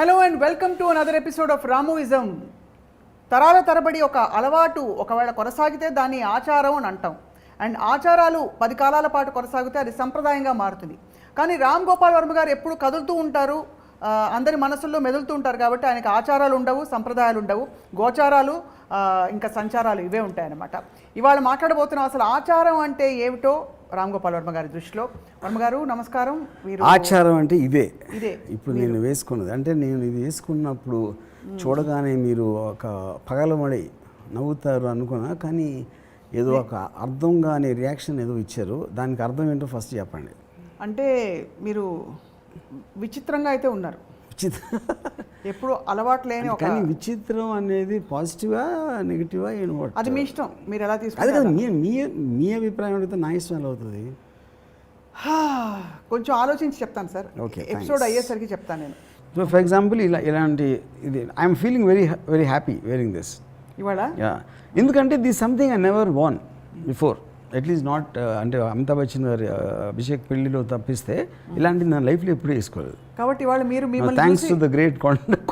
Hello and welcome to another episode of రామోయిజం. తరాల తరబడి ఒక అలవాటు ఒకవేళ కొనసాగితే దాన్ని ఆచారం అని అంటాం. అండ్ ఆచారాలు 10 కాలాల పాటు కొనసాగితే అది సంప్రదాయంగా మారుతుంది. కానీ రామ్ గోపాల్ వర్మ గారు ఎప్పుడు కదులుతూ ఉంటారు, అందరి మనసుల్లో మెదులుతూ ఉంటారు. కాబట్టి ఆయనకి ఆచారాలు ఉండవు, సంప్రదాయాలు ఉండవు, గోచారాలు ఇంకా సంచారాలు ఇవే ఉంటాయన్నమాట. ఇవాళ మాట్లాడబోతున్నాం అసలు ఆచారం అంటే ఏమిటో రామ్ గోపాల్ వర్మ గారి దృష్టిలో. వర్మ గారు నమస్కారం. ఆచారం అంటే ఇదే ఇప్పుడు నేను వేసుకున్నది. అంటే నేను ఇది వేసుకున్నప్పుడు చూడగానే మీరు ఒక పగలమడి నవ్వుతారు అనుకున్నా, కానీ ఏదో ఒక అర్థం కాని రియాక్షన్ ఏదో ఇచ్చారు. దానికి అర్థం ఏంటో ఫస్ట్ చెప్పండి. అంటే మీరు విచిత్రంగా అయితే ఉన్నారు. ఎప్పుడు అలవాటు లేని ఒక కానీ విచిత్రం అనేది పాజిటివా నెగిటివా అది మీ ఇష్టం, మీరు ఎలా తీసుకుంటారు. అదే మీ అభిప్రాయం అడిగితే నా ఇష్టం ఎలా అవుతుంది? కొంచెం ఆలోచించి చెప్తాను సార్. ఓకే, ఎపిసోడ్ అయ్యేసరికి చెప్తాను నేను. సో ఫర్ ఎగ్జాంపుల్ ఇలాంటి ఇది I'm feeling very happy wearing this ఇవాళ. ఎందుకంటే this something I never won before, at least not అంటే అమితాబ్ బచ్చన్ గారి అభిషేక్ పెళ్లిలో తప్పిస్తే ఇలాంటి నా లైఫ్లో ఎప్పుడూ వేసుకోలేదు. కాబట్టి ఇవాళ మీరు థ్యాంక్స్ టు ద గ్రేట్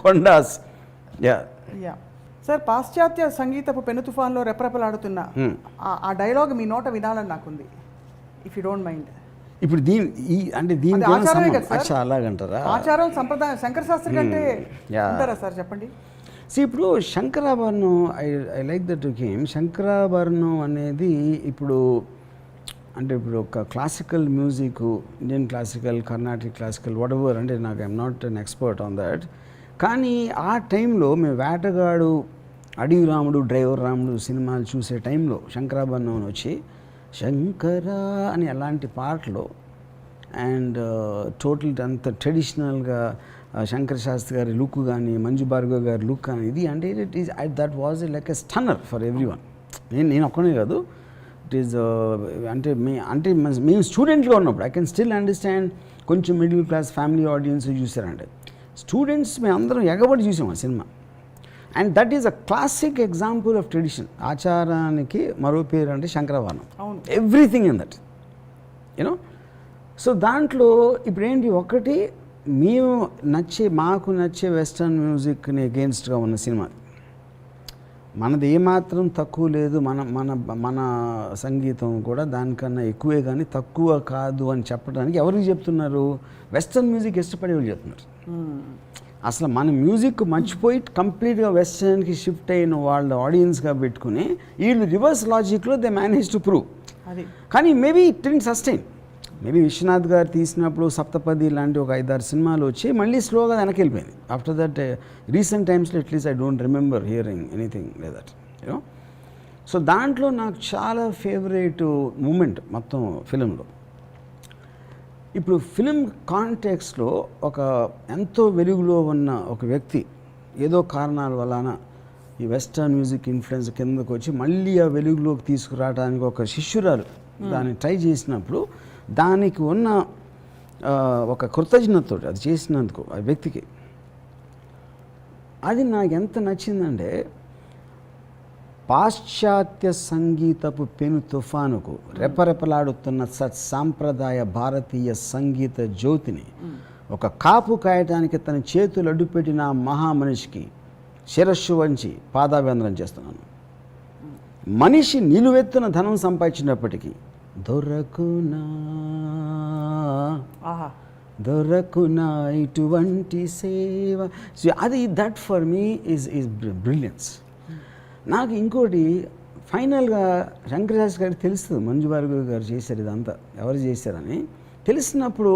కొండాస్. సార్, పాశ్చాత్య సంగీతపు పెను తుఫాన్లో రెపరెపలాడుతున్న ఆ డైలాగ్ మీ నోట వినాలని నాకుంది, ఇఫ్ యూ డోంట్ మైండ్. ఇప్పుడు దీని అలాగంటారా? ఆచారం సంప్రదాయం శంకర శాస్త్రి కంటే అంటారా సార్? చెప్పండి. ఇప్పుడు Shankarabharanam I like that game. Shankarabharanam అనేది ఇప్పుడు ఒక classical music, Indian classical, Carnatic classical, whatever, అంటే నాకు I'm not an expert on that. కానీ ఆ టైంలో మేము వేటగాడు, అడవి రాముడు, డ్రైవర్ రాముడు సినిమాలు చూసే టైంలో శంకరాభరణం అని వచ్చి శంకరా అని అలాంటి పాటలు అండ్ టోటల్ అంత ట్రెడిషనల్గా శంకర శాస్త్రి గారి లుక్ కానీ, మంజు భార్గవ్ గారి లుక్ కానీ, ఇది అంటే it is that was like a stunner for everyone. నేను ఒక్కనే కాదు, ఇట్ ఈస్ అంటే మేము స్టూడెంట్గా ఉన్నప్పుడు ఐ కెన్ స్టిల్ అండర్స్టాండ్. కొంచెం మిడిల్ క్లాస్ ఫ్యామిలీ ఆడియన్స్ చూసారంటే స్టూడెంట్స్ మేము అందరం ఎగబడి చూసాం ఆ cinema. And that is a classic example of tradition. ఆచారానికి మరో పేరు అంటే Sankarabharanam. Everything in that you know. So దాంట్లో ఇప్పుడు ఏంటి, ఒకటి మాకు నచ్చే వెస్టర్న్ మ్యూజిక్ని అగెయిన్స్ట్గా ఉన్న సినిమా. మనది ఏమాత్రం తక్కువ లేదు, మన సంగీతం కూడా దానికన్నా ఎక్కువే కానీ తక్కువ కాదు అని చెప్పడానికి ఎవరికి చెప్తున్నారు? వెస్టర్న్ మ్యూజిక్ ఇష్టపడే వాళ్ళు చెప్తున్నారు. అసలు మన మ్యూజిక్ మర్చిపోయి కంప్లీట్గా వెస్టర్న్కి షిఫ్ట్ అయిన వాళ్ళ ఆడియన్స్గా పెట్టుకుని వీళ్ళు రివర్స్ లాజిక్లో దే మేనేజ్ టు ప్రూవ్. కానీ maybe it didn't sustain. Maybe Viswanath garu తీసినప్పుడు సప్తపది లాంటి ఒక 5-6 సినిమాలు వచ్చి మళ్ళీ స్లోగా వెనక్కి వెళ్ళిపోయింది. ఆఫ్టర్ దట్ రీసెంట్ టైమ్స్లో at least I don't remember hearing anything like that you know. So దాంట్లో నాకు చాలా ఫేవరెట్ మూమెంట్ మొత్తం ఫిలింలో. ఇప్పుడు ఫిలిం కాంటెక్స్లో ఒక ఎంతో వెలుగులో ఉన్న ఒక వ్యక్తి ఏదో కారణాల వలన ఈ వెస్టర్న్ మ్యూజిక్ ఇన్ఫ్లుయెన్స్ కిందకు వచ్చి మళ్ళీ ఆ వెలుగులోకి తీసుకురావడానికి ఒక శిష్యురాలు దాన్ని ట్రై చేసినప్పుడు దానికి ఉన్న ఒక కృతజ్ఞతతో అది చేసినందుకు ఆ వ్యక్తికి, అది నాకు ఎంత నచ్చిందంటే, పాశ్చాత్య సంగీతపు పెను తుఫానుకు రెపరెపలాడుతున్న సాంప్రదాయ భారతీయ సంగీత జ్యోతిని ఒక కాపు కాయటానికి తన చేతులు అడ్డుపెట్టిన మహామనిషికి శిరస్సు వంచి పాదాభివందనం చేస్తున్నాను. మనిషి నిలువెత్తున ధనం సంపాదించినప్పటికీ దొరకునా ఇటువంటి సేవ. అది that for me is brilliance. నాకు ఇంకోటి ఫైనల్గా శంకర శాస్త్రి గారికి తెలుస్తుంది మంజు భార్గవ్ గారు చేశారు ఇదంతా, ఎవరు చేశారని తెలిసినప్పుడు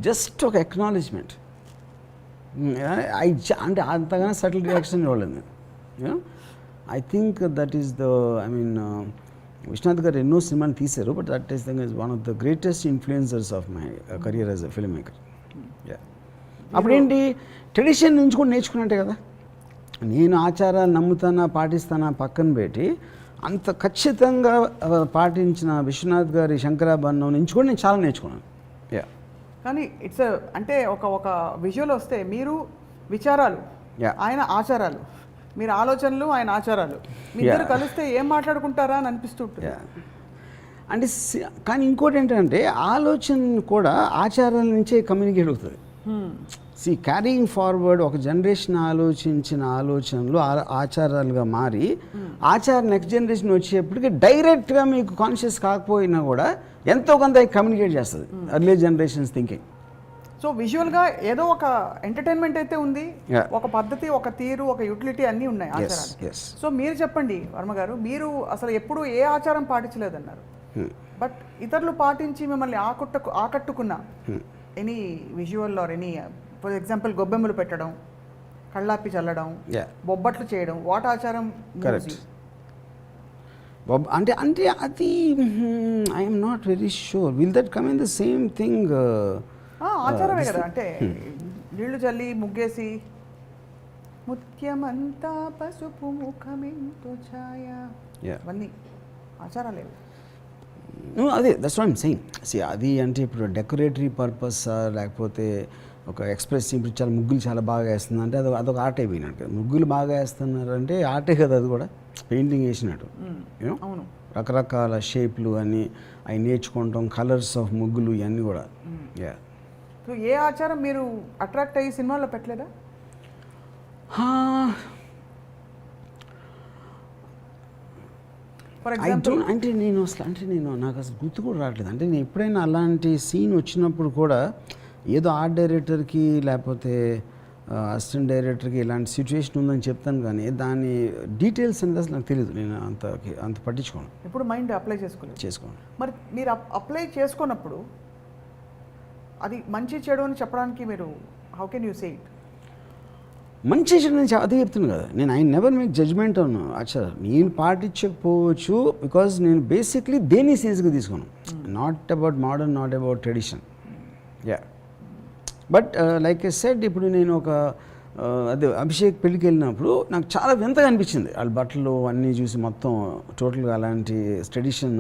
జస్ట్ ఒక ఎక్నాలెడ్జ్మెంట్. అంటే అంతగానో సటిల్ రియాక్షన్ ఇవ్వలేదు. I think that is Viswanath garu ఎన్నో సినిమాలు తీశారు, but that is thing is one of the greatest influencers of my career as a film maker. అప్పుడేంటి, ట్రెడిషన్ నుంచి కూడా నేర్చుకున్నట్టే కదా. నేను ఆచారాలు నమ్ముతానా పాటిస్తానా పక్కన పెట్టి అంత ఖచ్చితంగా పాటించిన విశ్వనాథ్ గారి శంకరాభరణం నుంచి కూడా నేను చాలా నేర్చుకున్నాను. కానీ ఇట్స్ అంటే ఒక విజువల్ వస్తే మీరు విచారాలు, ఆయన ఆచారాలు, మీరు ఆలోచనలు, ఆయన ఆచారాలు, మీరు కలిస్తే ఏం మాట్లాడుకుంటారా అని అనిపిస్తుంటుంది. అంటే కానీ ఇంకోటి ఏంటంటే ఆలోచన కూడా ఆచారాల నుంచే కమ్యూనికేట్ అవుతుంది. క్యారీయింగ్ ఫార్వర్డ్ ఒక జనరేషన్ ఆలోచించిన ఆలోచనలు ఆచారాలుగా మారి ఆచారం నెక్స్ట్ జనరేషన్ వచ్చేప్పటికి డైరెక్ట్గా మీకు కాన్షియస్ కాకపోయినా కూడా ఎంతో కొంత కమ్యూనికేట్ చేస్తుంది అర్లీ జనరేషన్స్ థింకింగ్. సో విజువల్గా ఏదో ఒక ఎంటర్టైన్మెంట్ అయితే ఉంది, Yeah. ఒక పద్ధతి, ఒక తీరు, ఒక యూటిలిటీ అన్నీ ఉన్నాయి ఆచారాలు. yes. సో మీరు చెప్పండి వర్మ గారు, మీరు అసలు ఎప్పుడు ఏ ఆచారం పాటించలేదన్నారు, బట్ ఇతరులు పాటించి మిమ్మల్ని ఆకట్టుకున్న any visual or any, for example గొబ్బెమ్మలు పెట్టడం, కళ్ళాపి చల్లడం, బొబ్బట్లు చేయడం, వాట్ ఆచారం? కరెక్ట్. అంటే అంటే అది I'm not very sure will that come in the same thing. ఆచారమే కదా, అంటే నీళ్లు చల్లి ముగ్గేసి ముత్యమంతా పసుపు ముఖమెంతో ఛాయ, అవన్నీ ఆచారాలేవు. అదే దట్స్ వాట్ ఐమ్ సెయింగ్. అది అంటే ఇప్పుడు డెకరేటరీ పర్పస్ లేకపోతే ఒక ఎక్స్ప్రెస్ ఇప్పుడు చాలా ముగ్గులు చాలా బాగా వేస్తుంది అంటే అదొక ఆర్ట్ అయిపోయినట్టు కదా. ముగ్గులు బాగా వేస్తున్నారంటే ఆర్టే కదా, అది కూడా పెయింటింగ్ వేసినట్టు. అవును, రకరకాల షేప్లు అని అవి నేర్చుకుంటాం, కలర్స్ ఆఫ్ ముగ్గులు ఇవన్నీ కూడా. సో ఏ ఆచారం మీరు అట్రాక్ట్ అయ్యి సినిమాలో పెట్టలేదా? ఫర్ ఎగ్జాంపుల్ అంటే నేను నాకు అసలు గుర్తు కూడా రావట్లేదు. అంటే నేను ఎప్పుడైనా అలాంటి సీన్ వచ్చినప్పుడు కూడా ఏదో ఆర్ట్ డైరెక్టర్కి లేకపోతే అసిస్టెంట్ డైరెక్టర్కి ఇలాంటి సిచ్యువేషన్ ఉందని చెప్తాను, కానీ దాని డీటెయిల్స్ అనేది అసలు నాకు తెలియదు. నేను అంత పట్టించుకోను. ఇప్పుడు మైండ్ అప్లై చేసుకోను. మరి మీరు అప్లై చేసుకున్నప్పుడు అది మంచి చెడు అని చెప్పడానికి మీరు how can you say it? మంచి చెడు నేను అదే చెప్తున్నాను కదా, నేను ఐ నెవర్ మేక్ జడ్జ్మెంట్ అను ఆచారం. నేను పాటించకపోవచ్చు బికాజ్ నేను బేసిక్లీ దేన్ని సీరియస్గా తీసుకున్నాను. Not about modern, not about tradition. But like I said, ఇప్పుడు నేను ఒక అదే అభిషేక్ పెళ్ళికి వెళ్ళినప్పుడు నాకు చాలా వింతగా అనిపించింది. వాళ్ళ బట్టలు అన్నీ చూసి మొత్తం టోటల్గా అలాంటి ట్రెడిషన్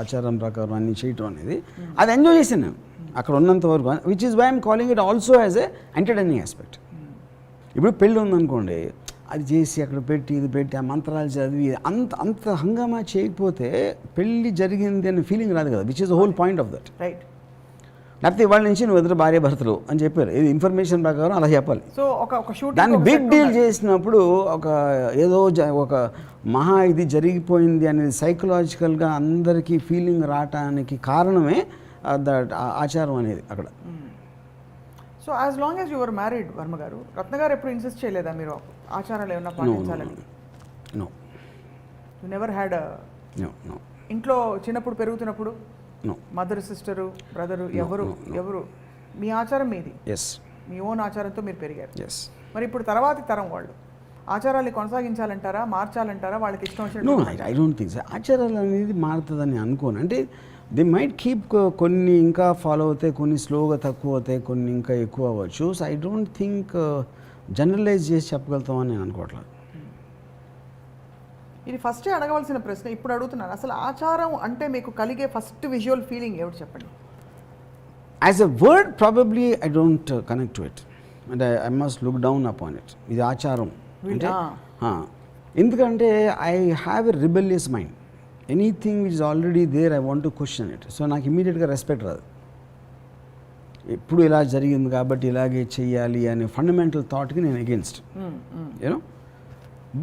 ఆచారం ప్రకారం అన్నీ చేయటం అనేది అది ఎంజాయ్ చేశాను నేను అక్కడ ఉన్నంత వరకు, which is why I'm calling it also as a entertaining aspect. ఇప్పుడు పెళ్ళి ఉందనుకోండి, అది చేసి అక్కడ పెట్టి ఇది పెట్టి ఆ మంత్రాలు చదివి అంత హంగామా చేయకపోతే పెళ్ళి జరిగింది అనే ఫీలింగ్ రాదు కదా, which is the whole point of that. Right. లేకపోతే ఇవాళ నుంచి నువ్వు ఇద్దరు భార్య భర్తలు అని చెప్పారు, ఇది ఇన్ఫర్మేషన్ ప్రకారం అలా చెప్పాలి. సో ఒక షూటింగ్ దాన్ని బిగ్ డీల్ చేసినప్పుడు ఒక మహా ఇది జరిగిపోయింది అనేది సైకలాజికల్గా అందరికీ ఫీలింగ్ రావటానికి కారణమే దట్ ఆచారం అనేది అక్కడ. So as long as your married Varma గారు, రత్న గారు ఎప్పుడు ఇన్సిస్ట్ చేయలేదా మీరు ఆచారాలు ఏమన్నా పాటించాలని? No. You never had? No. ఇంట్లో చిన్నప్పుడు పెరుగుతున్నప్పుడు నో. మదర్, సిస్టరు, బ్రదరు ఎవరు మీ ఆచారం మీది, మీ ఓన్ ఆచారంతో మీరు పెరిగారు. మరి ఇప్పుడు తర్వాతి తరం వాళ్ళు ఆచారాన్ని కొనసాగించాలంటారా, మార్చాలంటారా, వాళ్ళకి ఇష్టం వచ్చినట్టు? ఐ డోంట్ థింక్ ఆచారాలు అనేది మారుతుందని అనుకోను. అంటే దే మైట్ కీప్, కొన్ని ఇంకా ఫాలో అవుతాయి, కొన్ని స్లోగా తక్కువ అవుతాయి, కొన్ని ఇంకా ఎక్కువ అవ్వచ్చు. So I don't think generalise చేసి చెప్పగలుగుతామని నేను అనుకోవట్లేదు. ఇది ఫస్టే అడగవలసిన ప్రశ్న, ఇప్పుడు అడుగుతున్నాను. అసలు ఆచారం అంటే మీకు కలిగే ఫస్ట్ విజువల్ ఫీలింగ్ ఏమిటి చెప్పండి? As a word probably I don't connect to it and I must look down upon it. ఇది ఆచారం అంటే ఎందుకంటే I have a rebellious mind. Anything which is already there I want to question it. So నాకు ఇమీడియట్గా respect రాదు. ఎప్పుడు ఇలా జరిగింది కాబట్టి ఇలాగే చెయ్యాలి అనే ఫండమెంటల్ థాట్కి నేను against, you know.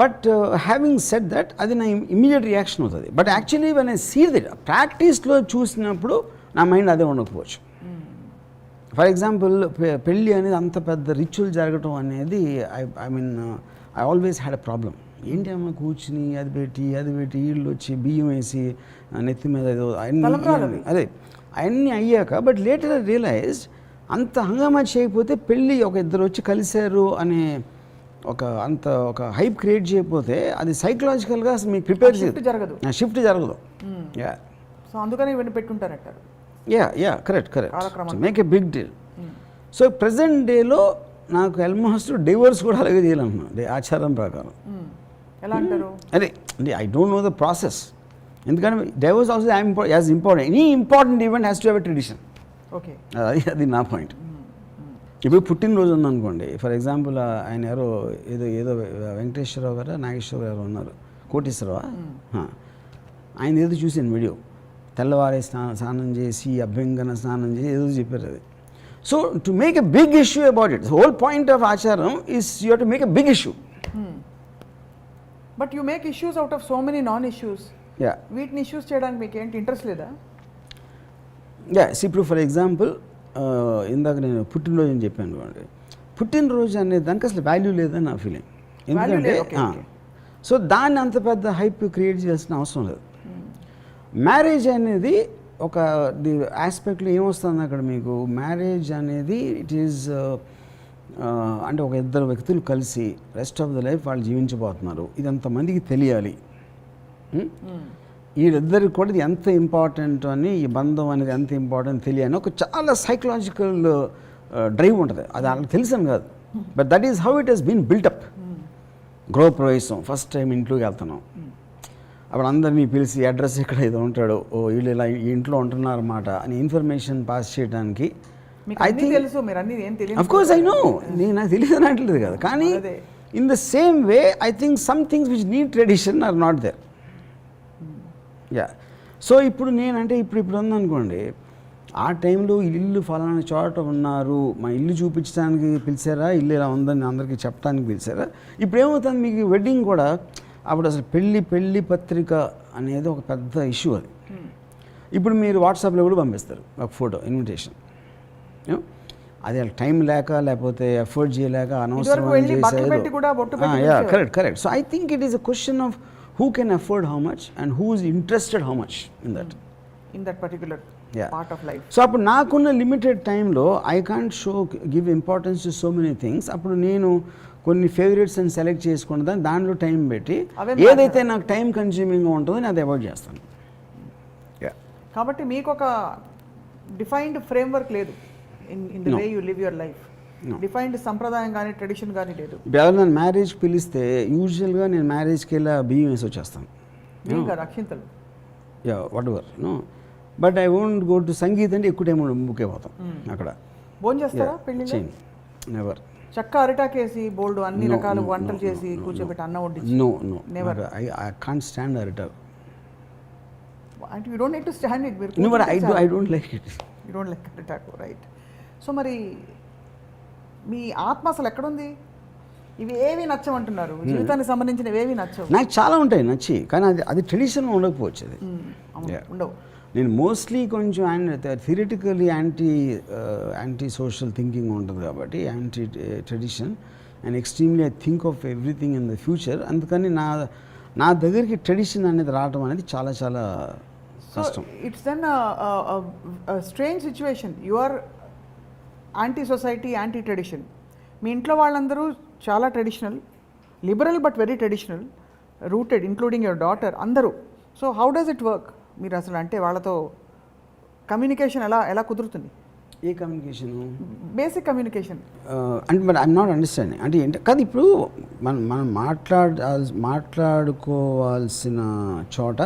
But having said that, అది నా ఇమీడియట్ రియాక్షన్ అవుతుంది. But actually when I see that ప్రాక్టీస్లో చూసినప్పుడు నా మైండ్ అదే ఉండకపోవచ్చు. ఫర్ ఎగ్జాంపుల్ పెళ్ళి అనేది అంత పెద్ద రిచువల్ జరగటం అనేది I mean I always had a problem. ఏంటి అమ్మ కూర్చుని అది పెట్టి వీళ్ళు వచ్చి బియ్యం వేసి నెత్తి మీద ఏదో అదే అవన్నీ అయ్యాక, బట్ లేటర్ ఐ రియలైజ్డ్ అంత హంగామా చేయకపోతే పెళ్ళి ఒక ఇద్దరు వచ్చి కలిశారు అనే ఒక హైప్ క్రియేట్ చేయకపోతే అది సైకలాజికల్గా మీకు ప్రిపేర్ జరగదు, షిఫ్ట్ జరగదు. సో అందుకని ఇవన్నీ పెట్టుంటారంటారు. Correct make a big deal. So present డేలో నాకు ఆల్మోస్ట్ డివోర్స్ కూడా అలాగే చేయాలనుకున్నాను ఆచారం ప్రకారం. ఎలా అంటారు? అదే అంటే I don't know the process, ఎందుకంటే divorce also as important. Any important event has to have a tradition. Okay, అది నా పాయింట్. ఇప్పుడు పుట్టినరోజు ఉందనుకోండి, ఫర్ ఎగ్జాంపుల్ ఆయన ఎవరో ఏదో వెంకటేశ్వరరావు గారు నాగేశ్వరరావు గారు ఉన్నారు, కోటేశ్వరరావు, ఆయన ఏదో చూసాను వీడియో, తెల్లవారే స్నానం చేసి అభ్యంగన స్నానం చేసి ఏదో చెప్పారు. అది So to make a big issue about it, the whole point of Acharam is you have to make a big issue. But you make issues out of so many non issues. Yeah. వీటిని issues చేయడానికి మీకు ఏంటి interest లేదా? Yeah, see, ఇప్పుడు for example ఇందాక నేను పుట్టినరోజు అని చెప్పాను అనుకోండి. పుట్టినరోజు అనే దానికి అసలు వాల్యూ లేదని నా ఫీలింగ్. ఎందుకంటే లేదు, okay. సో దాన్ని అంత పెద్ద హైప్ క్రియేట్ చేయాల్సిన అవసరం లేదు. మ్యారేజ్ అనేది ఒక ఆస్పెక్ట్లో ఏమొస్తుంది అక్కడ మీకు, మ్యారేజ్ అనేది ఇట్ ఈజ్ అంటే ఒక ఇద్దరు వ్యక్తులు కలిసి రెస్ట్ ఆఫ్ ద లైఫ్ వాళ్ళు జీవించబోతున్నారు, ఇది అంతమందికి తెలియాలి. వీళ్ళిద్దరికి కూడా ఇది ఎంత ఇంపార్టెంట్ అని, ఈ బంధం అనేది ఎంత ఇంపార్టెంట్ తెలియాలని ఒక చాలా సైకలాజికల్ డ్రైవ్ ఉంటుంది. అది వాళ్ళకి తెలుసని కాదు, but that is how it has been built up. గృహప్రవేశం ఫస్ట్ టైం ఇంట్లోకి వెళ్తున్నాం, అప్పుడు అందరినీ పిలిచి అడ్రస్ ఇక్కడ ఏదో ఉంటాడు, ఓ వీళ్ళు ఇలా ఈ ఇంట్లో ఉంటున్నారన్నమాట అని ఇన్ఫర్మేషన్ పాస్ చేయడానికి. ఐ థింక్ తెలుసు, మీరు అన్ని ఏం తెలియదు. అఫ్ కోర్స్ ఐ నో, నాకు తెలియదు అనట్లేదు కదా, కానీ in the same way I think some things which need tradition are not there. Yeah, so ఇప్పుడు నేనంటే ఇప్పుడు ఉందనుకోండి, ఆ టైంలో ఇల్లు ఫలానా చోట ఉన్నారు, మా ఇల్లు చూపించడానికి పిలిచారా, ఇల్లు ఇలా ఉందని అందరికీ చెప్పడానికి పిలిచారా. ఇప్పుడు ఏమవుతుంది మీకు, వెడ్డింగ్ కూడా అప్పుడు అసలు పెళ్ళి పత్రిక అనేది ఒక పెద్ద ఇష్యూ. అది ఇప్పుడు మీరు వాట్సాప్లో కూడా పంపిస్తారు ఒక ఫోటో ఇన్విటేషన్. అది టైం లేక లేకపోతే ఎఫర్ట్ చేయలేక అనవసరం చేసేది. Correct. So I think it is a question of who can afford how much and who is interested how much in that particular part of life. So appudu naakunna limited time lo I can't give importance to so many things. Appudu nenu konni favorites and select chesukona danlo time betti edaithe naaku time consuming ga untundo adi avoid chestanu. Yeah, kabatti meeku oka defined framework ledu in the way you live your life. Defined సంప్రదాయం కానీ tradition కానీ లేదు. ఎవరైనా మ్యారేజ్కి పిలిస్తే యూజువల్గా నేను మ్యారేజ్కి వెళ్ళి బియ్యం వేసి వచ్చేస్తాను, అక్షింతలు, yeah whatever no. But I won't go to sangeet అంటే ఎక్కువ టైం బుక్ అయిపోతాం అక్కడ. భోజనం చేస్తారా పెళ్ళి? నెవర్. చక్క అరిటాకేసి బోల్డ్ అన్ని రకాల వంటలు చేసి కూర్చోబెట్టి అన్నం వడ్డించి? No never. I can't stand అరిటా. అంటే you don't need to stand it. No, but I don't like it. You don't like అరిటాకు, రైట్. సో మరి మీ ఆత్మ అసలు ఎక్కడుంది? ఇవి ఏవి నచ్చమంటున్నారు, జీవితానికి సంబంధించినవి ఏవి నచ్చవు? నాకు చాలా ఉంటాయి నచ్చి, కానీ అది ట్రెడిషన్ ఉండకపోవచ్చు. అది ఉండవు. నేను మోస్ట్లీ కొంచెం థియరిటికలీ యాంటీ సోషల్ థింకింగ్ ఉంటుంది కాబట్టి, anti tradition and extremely I think of everything in the future. అందుకని నా దగ్గరికి ట్రెడిషన్ అనేది రావడం అనేది చాలా చాలా కష్టం. It's then strange situation. You are anti society, anti tradition. మీ ఇంట్లో వాళ్ళందరూ చాలా traditional, liberal but very traditional, rooted, including your daughter, అందరూ. So how does it work? మీరు అసలు అంటే వాళ్ళతో కమ్యూనికేషన్ ఎలా కుదురుతుంది? ఏ కమ్యూనికేషన్? బేసిక్ కమ్యూనికేషన్ అంటే బట్ ఐఎమ్ నాట్ అండర్స్టాండింగ్. అంటే ఏంటి కాదు, ఇప్పుడు మనం మాట్లాడుకోవాల్సిన చోట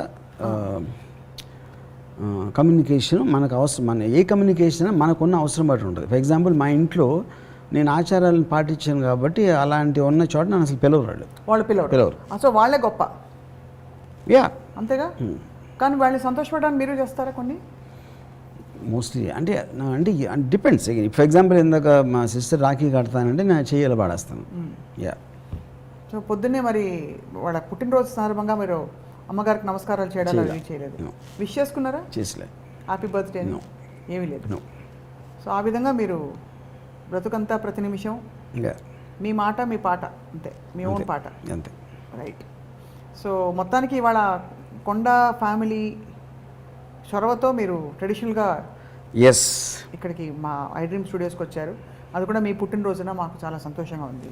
కమ్యూనికేషన్ మనకు అవసరం. ఏ కమ్యూనికేషన్ మనకున్న అవసరం బట్టి ఉంటుంది. ఫర్ ఎగ్జాంపుల్ మా ఇంట్లో నేను ఆచారాలను పాటించాను కాబట్టి అలాంటి ఉన్న చోట నన్ను అసలు వాళ్ళు పిలవరు. సో వాళ్ళే గొప్ప. యా, అంతేగా. కానీ వాళ్ళని సంతోషపడడానికి మీరు చేస్తారా కొన్ని? మోస్ట్లీ అంటే డిపెండ్స్. ఫర్ ఎగ్జాంపుల్ ఇందాక మా సిస్టర్ రాఖీ కడతానంటే నేను చేయాలి పాడేస్తాను. యా. సో పొద్దున్నే మరి వాళ్ళ పుట్టినరోజు సందర్భంగా మీరు అమ్మగారికి నమస్కారాలు చేయలేదు? విష్ చేసుకున్నారా? చేసలేదు. హ్యాపీ బర్త్డే ఏమీ లేదు. సో ఆ విధంగా మీరు బ్రతుకంతా ప్రతి నిమిషం మీ మాట మీ పాట, అంతే, మీ ఓన్ పాట, అంతే, రైట్. సో మొత్తానికి ఇవాళ కొండ ఫ్యామిలీ చొరవతో మీరు ట్రెడిషనల్గా ఇక్కడికి మా ఐ డ్రీమ్ స్టూడియోస్కి వచ్చారు. అది కూడా మీ పుట్టినరోజున మాకు చాలా సంతోషంగా ఉంది.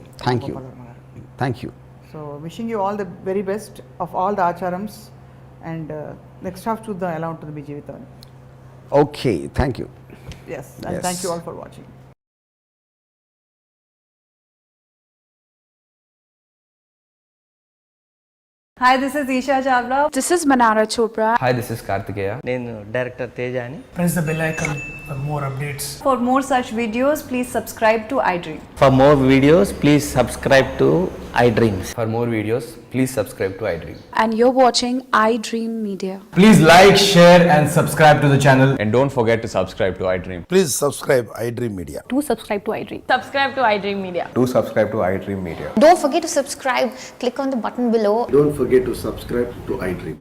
Thank you. So wishing you all the very best of all the ఆచారమ్స్. అండ్ నెక్స్ట్ హాఫ్ చూద్దాం ఎలా ఉంటుంది మీ జీవితం. Okay, thank you. Yes, and thank you all for watching. Hi, this is Isha Chawla. This is Manara Chopra. Hi, this is Kartikeya. నేను director తేజాని. Press the bell icon for more updates. For more such videos, please subscribe to iDream. For more videos, please subscribe to iDreams. For more videos, Please subscribe to iDream. And you're watching iDream Media. Please like, share, and subscribe to the channel. And don't forget to subscribe to iDream. Please subscribe iDream Media. Do subscribe to iDream. Subscribe to iDream Media. Do subscribe to iDream Media. Don't forget to subscribe. Click on the button below. Don't forget to subscribe to iDream.